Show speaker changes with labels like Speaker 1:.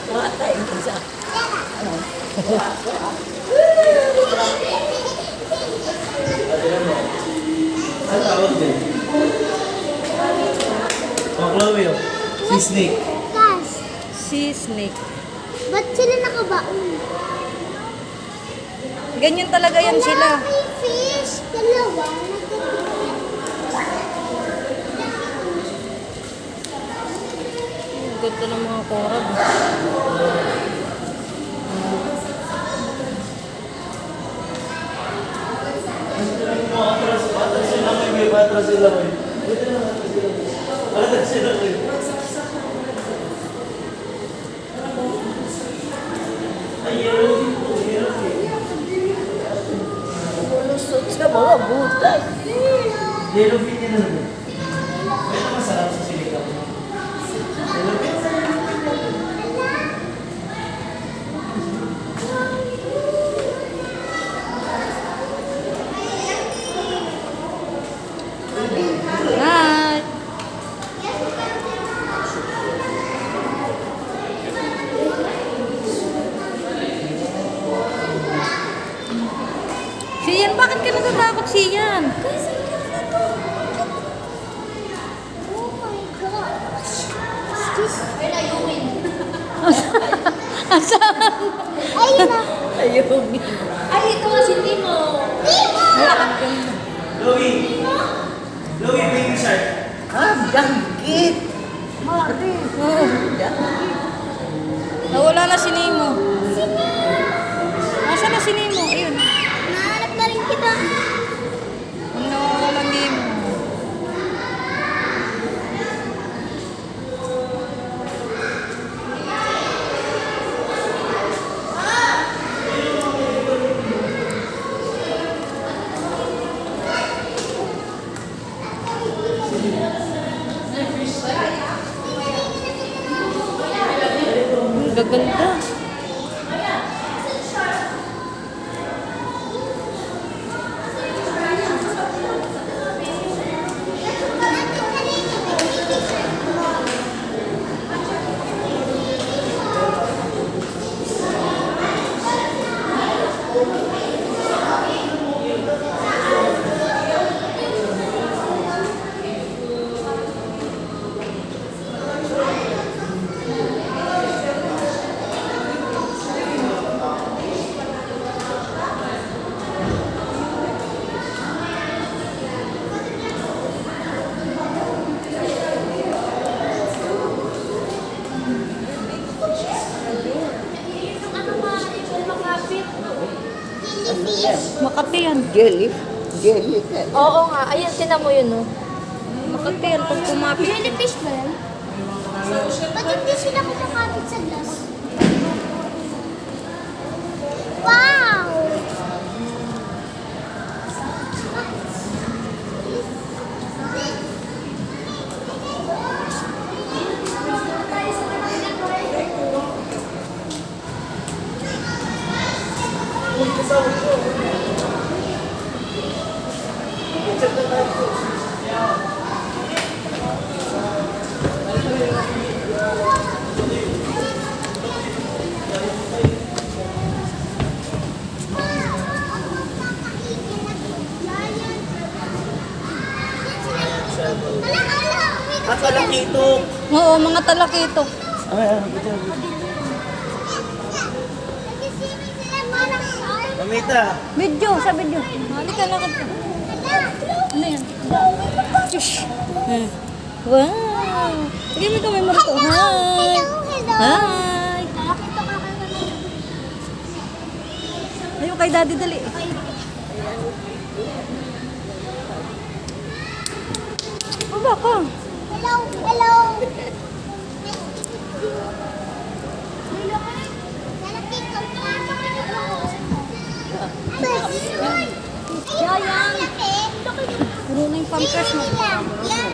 Speaker 1: Matay mo sa...
Speaker 2: Ano tawag din? Mga Chloe, oh. Si Snake.
Speaker 3: Gas.
Speaker 1: Si Snake.
Speaker 3: Ba't sila nakabaon?
Speaker 1: Ganyan talaga yan sila.
Speaker 3: May fish. Dalawa.
Speaker 1: Ang ganda ng mga korab.
Speaker 2: Patras sila mo. Patras sila mo.
Speaker 1: Lulusot sa mga butas.
Speaker 2: Yellow fin yun ano? Ito masarap sa silika mo. Yellow fin?
Speaker 1: Hi! Siyan, bakit ka natatakot, Siyan?
Speaker 3: Oh my gosh.
Speaker 1: Asan?
Speaker 3: Ayun na.
Speaker 1: Ayun.
Speaker 4: Ay, ito nga si Timo.
Speaker 2: Chloe! Chloe, baby shark.
Speaker 1: Danggit! Mari! Nawala na si Nemo. Nasaan na si Nemo? Ayun.
Speaker 3: Nahanap na rin kita.
Speaker 1: Ang nawawala ng Nemo. Ang gaganda. Makati yan.
Speaker 5: Jelly. Jelly.
Speaker 4: Oo nga. Ayan, tinan mo yun, no?
Speaker 1: Makati yan pag kumapit.
Speaker 3: Jellyfish ba yan? Ba't hindi sila kumakapit sa glass? Wow!
Speaker 2: At walang itok.
Speaker 1: Oo, mga talakitok.
Speaker 2: Mamita.
Speaker 1: Video, sa video. Halika, lakad ka. Ano yan? Fish. Wow! Sige mo kami marito. Hi! Hi! Ayaw kay daddy dali. Baba ka.
Speaker 3: Hello! Hello!
Speaker 1: Puro na yung pampers mo.